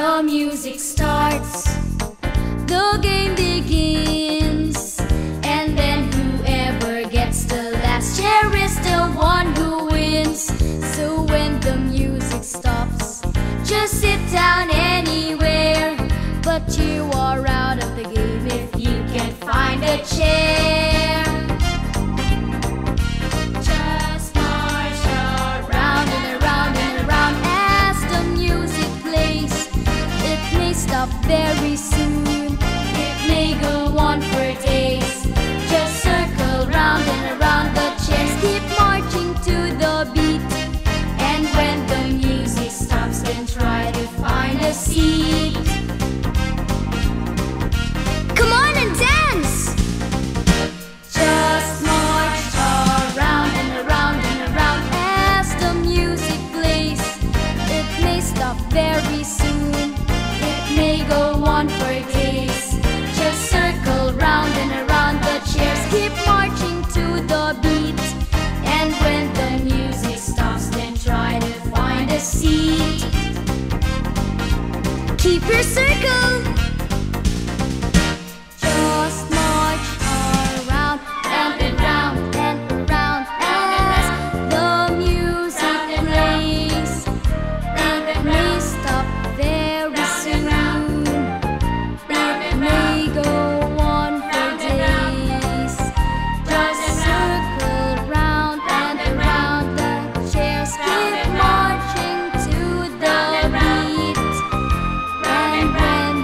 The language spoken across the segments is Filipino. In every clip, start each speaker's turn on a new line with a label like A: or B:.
A: The music starts, the game begins, and then whoever gets the last chair is the one who wins. So when the music stops, just sit down anywhere, but you are out of the game if you can't find a chair. Just march around and around and around as the music plays. It may stop very soon, it may go on for days. Just circle round and around the chairs, keep marching to the beat. And when the music stops, then try to find a seat. Come on and dance! Just march around and around and around as the music plays. It may stop very soon, it may go on for days. Just circle round and around the chairs, keep marching to the beat. And when the music stops, then try to find a seat. Keep your circle. Just march around and around and around as the music plays. It may stop very soon, it may go on for days. Just circle round and around the chairs, keep marching to the beat. And when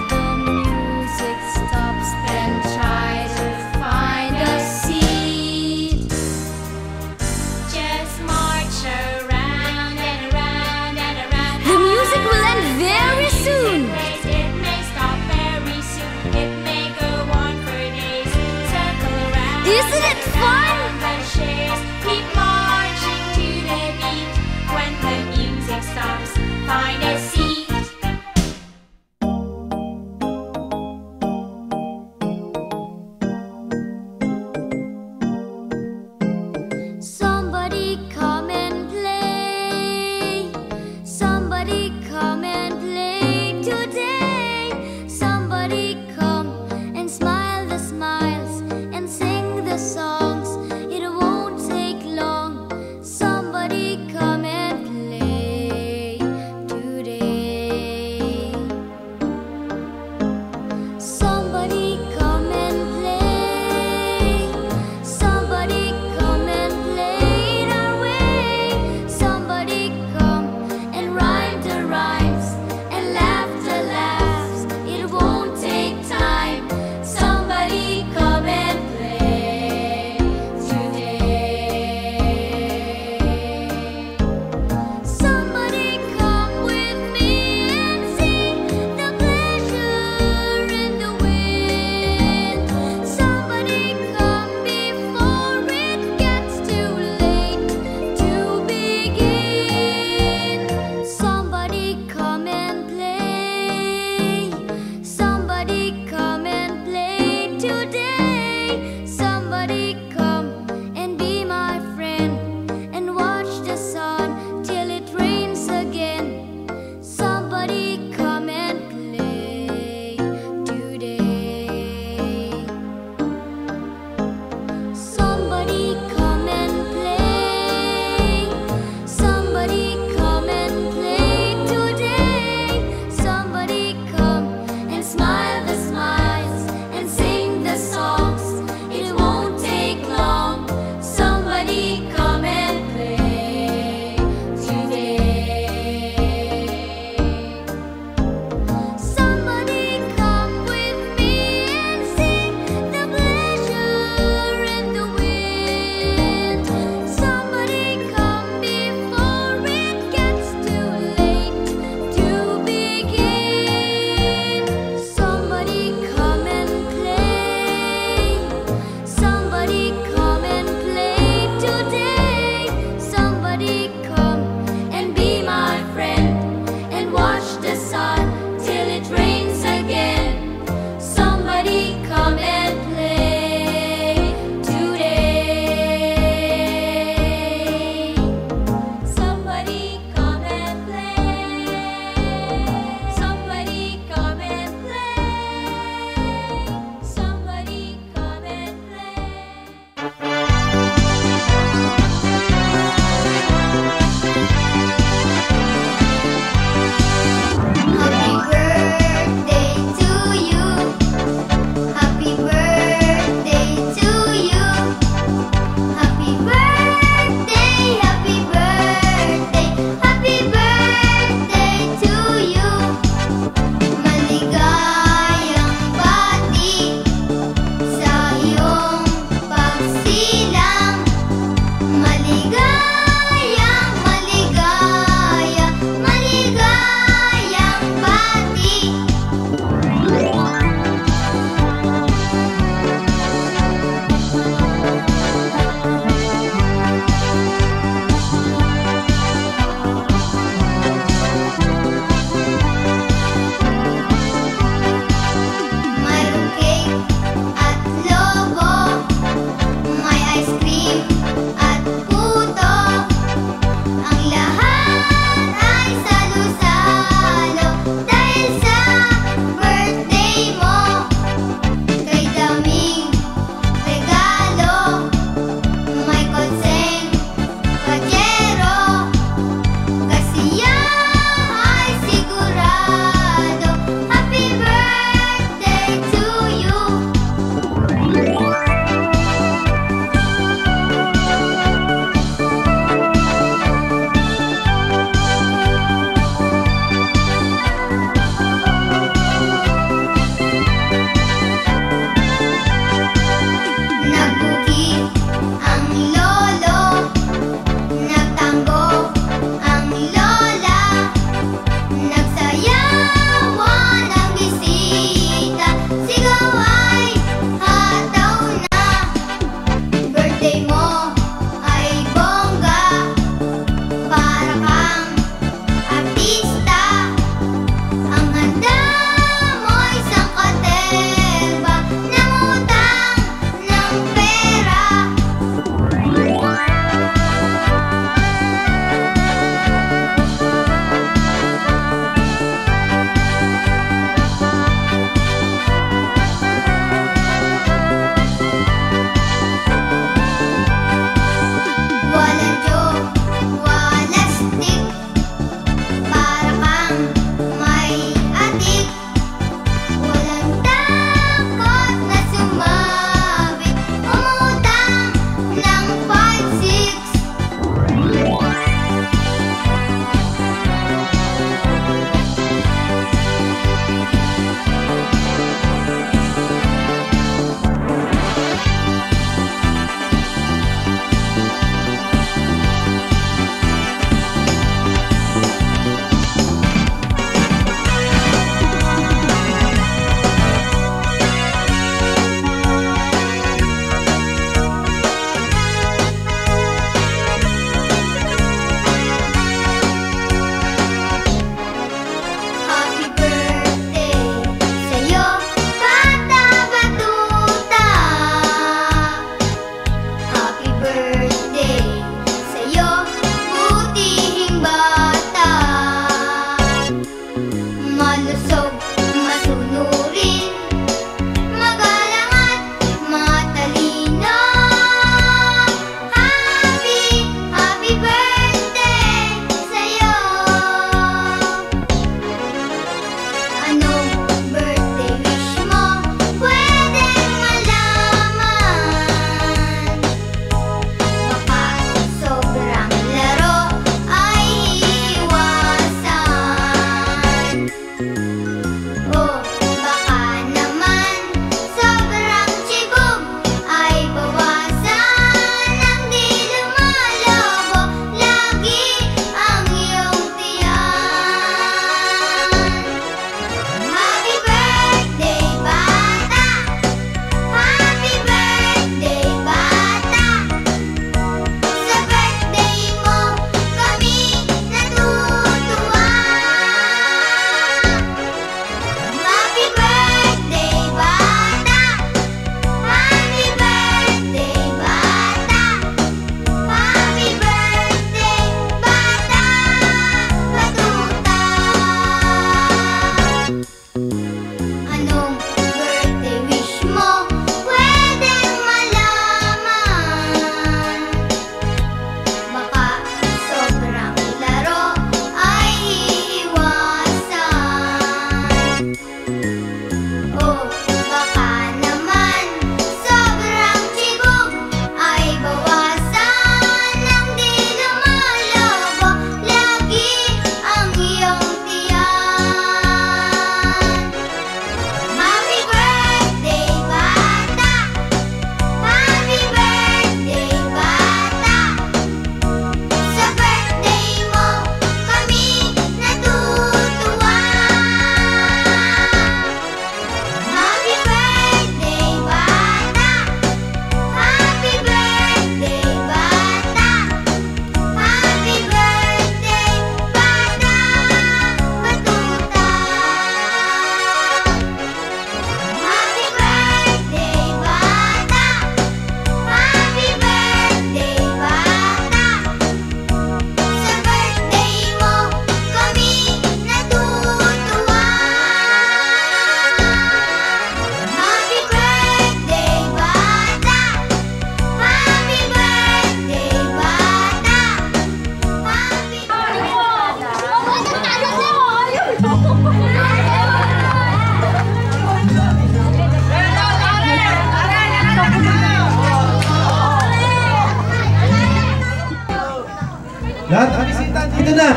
B: Lahat ng bisita dito na.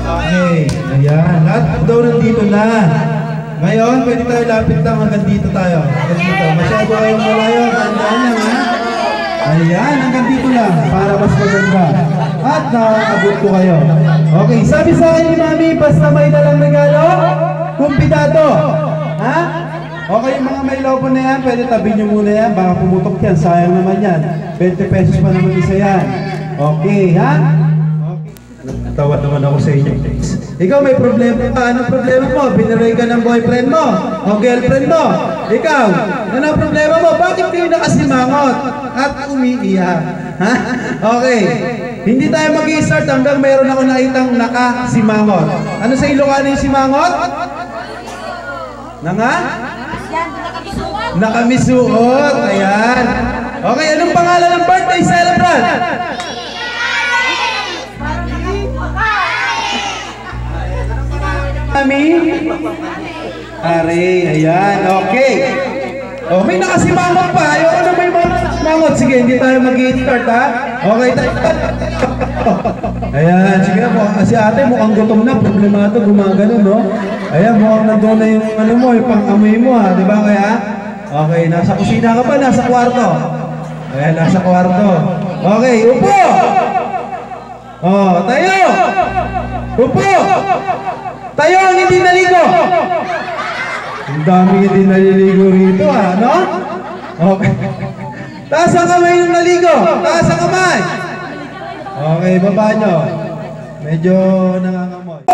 B: Okay, ayan. Lahat daw nandito na. Ngayon, pwede tayo lapit lang hanggang dito tayo. Hanggang dito. Masyado kayong malayo. Tandaan lang, ha? Ayan, hanggang dito lang. Para mas maganda. At nakakabot ko kayo. Okay, sabi sa akin ni Mami, basta may dalang regalo, kumpidado. Ha? Okay, yung mga may lobo na yan, pwede tabi nyo muna yan. Baka pumutok yan, sayang naman yan. 20 pesos pa naman isa yan. Okay, ha? Tawa naman ako sa inyo. Ikaw may problema pa. Anong problema mo? Biniray ka ng boyfriend mo o girlfriend mo. Ikaw, anong problema mo? Bakit kayo nakasimangot at umiiyak? Ha? Okay. Hindi tayo mag-i-start hanggang mayroon ako nakitang nakasimangot. Ano sa Ilocano yung simangot? Nakamisuot. Ayan. Okay, anong pangalan ng birthday celebrant? Mami? Are, ayan, okay. Oh, may nakasimangot pa. Ayoko na may nakasimangot. Sige, hindi tayo mag-i-start, ha? Okay, ayan, sige po. Kasi ate, mukhang gutom na. Problemado, gumagano, no? Ayan, mukhang nandun na yung ano mo, yung pang-amoy mo, ha? Diba kaya? Okay, nasa kusina ka pa, nasa kwarto. Ayan, nasa kwarto. Okay, upo! Oh, tayo! Upo! Tayo ang hindi naligo. Ang dami hindi naliligo rito, no? Okay. Taas ang kamay yung naligo. Taas ang kamay. Okay, baba nyo. Medyo nangangamoy.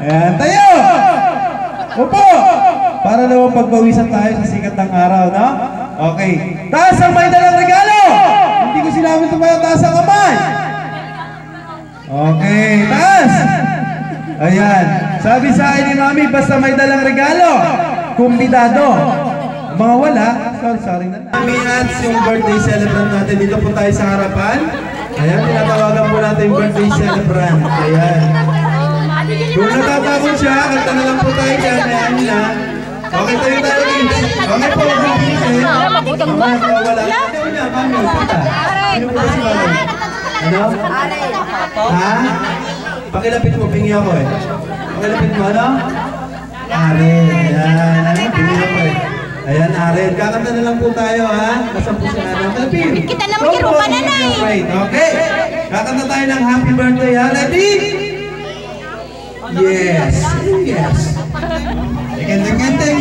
B: Ayan, tayo! Upo! Para naman pagpawisan tayo sa sikat ng araw, no? Okay. Taas ang may dalang regalo! Hindi ko sinabi tumayo, taas ang kamay. Okay, taas! Ayan, sabi sa akin ni Mami, basta may dalang regalo, kumbidado. Mga wala, sorry na. Mami at yung birthday celebrant natin, dito po tayo sa harapan. Ayan, tinatawagan po natin yung birthday celebrant. Ayan. Kung natatakot siya, kanta na lang po tayo dyan. Ayan na. Okay, tayo tayo din. Okay po, mag-ibigay. Wala. Ito na, Mami, punta. Sino po si Mami? Ano? Ha? Pakilapit mo, pingi ako eh. Pakilapit mo, ano? Aren, ayan. Pingi ako eh. Ayan, Aren. Kakanta na lang po tayo, ha? Kasampu sa natin. Kalapin.
A: Kita naman yung rupa na na eh.
B: Right, okay. Kakanta tayo ng happy birthday, ha? Ready? Yes. Yes. Ganteng-ganteng.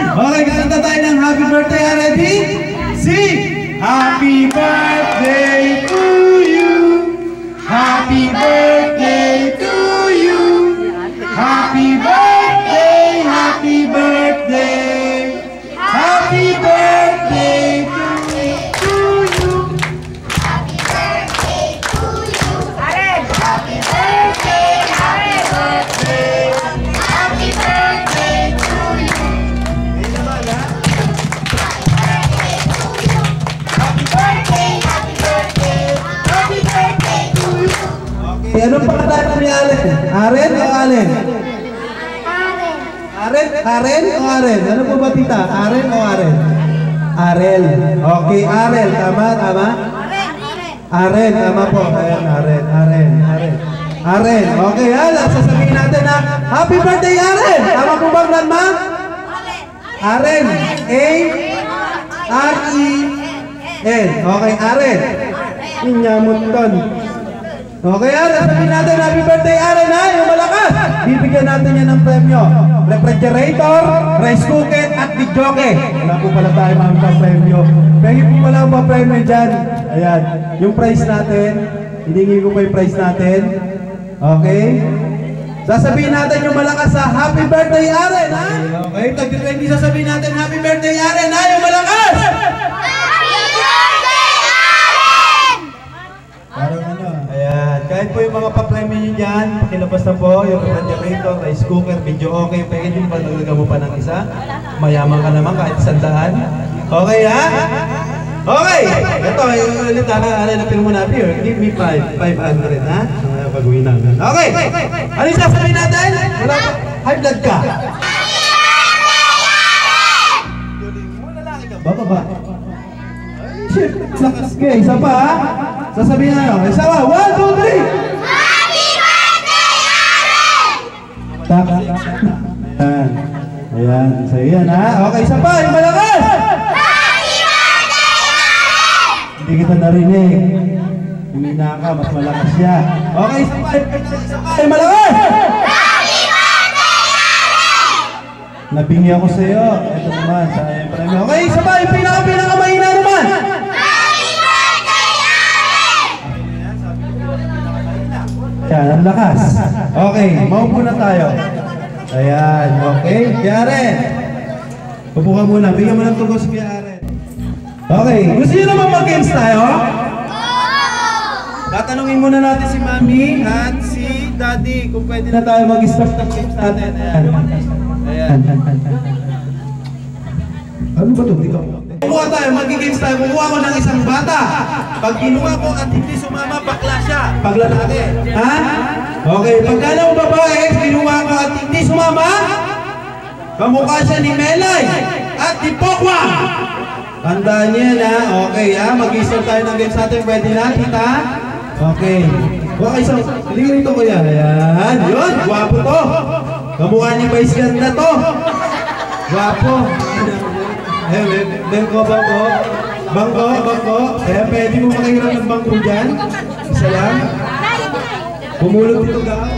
B: Okay, kakanta tayo ng happy birthday, ha? Ready? Sing! Happy birthday to you. Happy birthday to you. Happy birthday, happy birthday. Happy birthday to you.
A: Happy birthday to you. Aren, happy birthday, happy birthday. Happy birthday to you. Happy birthday, happy birthday. Happy birthday to you.
B: Okay, anong pangalan ni Aren? Aren o Alen? Aren. Aren o Aren? Ano po ba tita? Aren o Aren? Arel. Okay, Arel. Tama, tama? Aren, tama po. Ayan, Aren. Aren. Okay, sasabihin natin na happy birthday, Aren! Tama po bang grandma? Aren. A-R-E-N. Okay, Aren. Inyamunton. Okay, sabihin natin happy birthday, Aren, ha? Yung malakas. Bibigyan natin yan ng premyo. Refrigerator, rice cooker, at videoke. Wala po pala tayo mga premyo. Pwede po pala ang premyo dyan. Ayan, yung price natin. Hiningi ko pa yung price natin. Okay? Sasabihin natin yung malakas sa happy birthday, Aren, ha? Okay, tag-ready sasabihin natin happy birthday, Aren, ha? Yung malakas! Parang ano, ayan. Kahit po yung mga pa-premyo nyo dyan, pakilabas na po yung refrigerator, rice cooker, video okay. Pwede yung patulaga mo pa ng isa. Mayaman ka naman kahit 100. Okay, ha? Okay! Ito, ulit na, alapin mo na, Pierre. Give me 500, ha? Pag-uwi namin. Okay! Ano yung sasabihin natin? Wala pa. High blood ka. Bababa. Shit, lakas ka. Isa pa, ha? Sasabihin na yun. Isa ba? 1, 2, 3!
A: Happy birthday, Aaron!
B: Tak. Ayan. Ayan. So yan ha. Okay, isa pa. Yung malakas!
A: Happy birthday, Aaron!
B: Hindi kita narinig. Humina ka. Mas malakas siya. Okay, isa pa. Isa pa. Yung malakas!
A: Happy birthday, Aaron!
B: Nabingi ako sa'yo. Ito naman. Sa premyo. Okay, isa pa. Yung pinaka-mahina naman.
A: Happy birthday, Aaron!
B: Yan, ang lakas. Okay, maupo na tayo. Ayan, okay. Karen, upo ka muna. Bigyan mo ng tugos kay Karen. Okay, gusto nyo naman mag-games tayo? Tatanungin muna natin si Mami at si Daddy kung pwede na tayo mag-start ng games natin. Ayan. Ano ba ito? Hindi ka po. Kukuha tayo, mag-games tayo. Kukuha ko ng isang bata. Pag kinuha ko at hindi sumama, bakla siya. Pag lalaki. Ha? Okay, pagka ng babae, kinuha ko at hindi sumama, kamukha siya ni Melay at ni Pokwa. Tandaan niya na. Okay, ha? Mag-start tayo ng games natin. Pwede na, tita? Okay. Okay, so, hindi ito ko yan. Ayan. Yun, gwapo to. Kamukha ni Vice Ganda to. Gwapo. Bangko. Kaya pwede mo makahiram ng bangko dyan. Isa lang. Pumulog dito ka.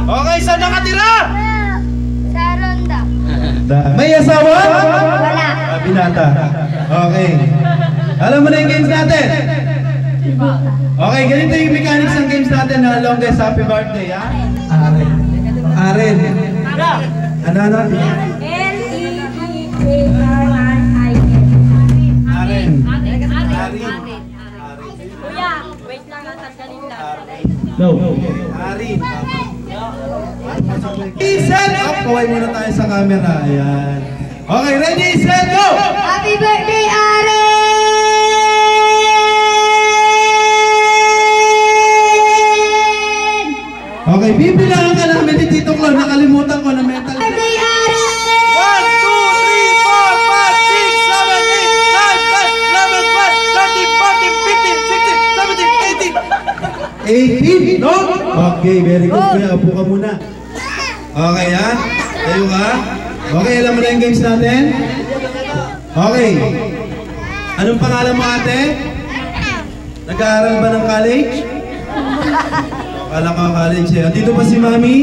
B: Okay, saan nakatira?
A: Sa ronda.
B: May asawa?
A: Wala.
B: Binata. Okay. Alam mo na yung games natin? Okay, ganito yung mechanics ng games natin na longest happy birthday, ha? Aren. Ano? Aren.
C: Kuya, wait lang ang sandali lang.
B: No. Arin. Set up! Kaway muna tayo sa camera. Ayan. Okay, ready, set, go!
A: Happy birthday, Aaron!
B: Okay, bibilangan ka namin ni Tito Clown. Nakalimutan ko na metal.
A: Birthday, Aaron!
B: 1, 2, 3, 4, 5, 6, 7, 8, 9, 10, 11, 12, 13, 14, 15, 16, 17, 18, no? Okay, very good. Kuya, upo ka muna. Okay, ha? Tayo ka? Okay, alam mo na yung games natin? Okay. Anong pangalan mo, ate? Nag-aaral ba ng college? Akala ko college eh. Dito pa si Mami?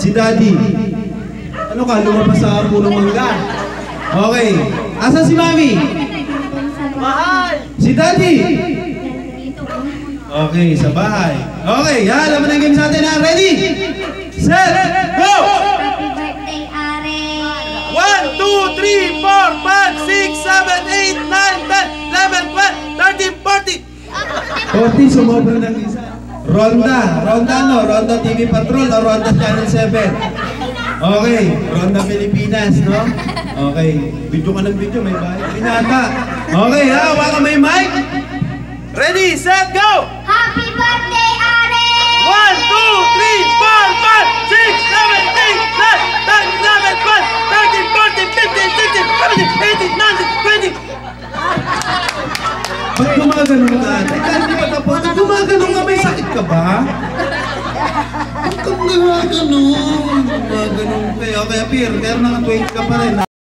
B: Si Daddy? Ano ka? Lumabas sa puno mangga? Okay. Asan si Mami? Si Daddy? Okay, sa bahay. Okay, alam mo na yung games natin ha. Ready? Set! Go!
A: Happy birthday, Aaron!
B: 1, 2, 3, 4, 5, 6, 7, 8, 9, 10, 11, 12, 13, 14. 40, sumobra ng isa. Ronda. Ronda no? Ronda TV Patrol o Ronda Channel 7? Okay. Ronda Pilipinas, no? Okay. Video ka ng video, may bahay. Pinata. Okay, ha? Hawa ka may mic. Ready, set, go!
A: Happy birthday, Aaron!
B: 1, 2, 3, 4, 5, 6, 7, 8, 9, 10, 11, 12, 13, 14, 15, 16, 17, 18, 19, 20. Ba't gumaganon ka? Teka, hindi pa tapos. Ba't gumaganon ka? May sakit ka ba? Ba't kang gumaganon? Gumaganon ka. Okay, appear. Pero naka-20 ka pa rin.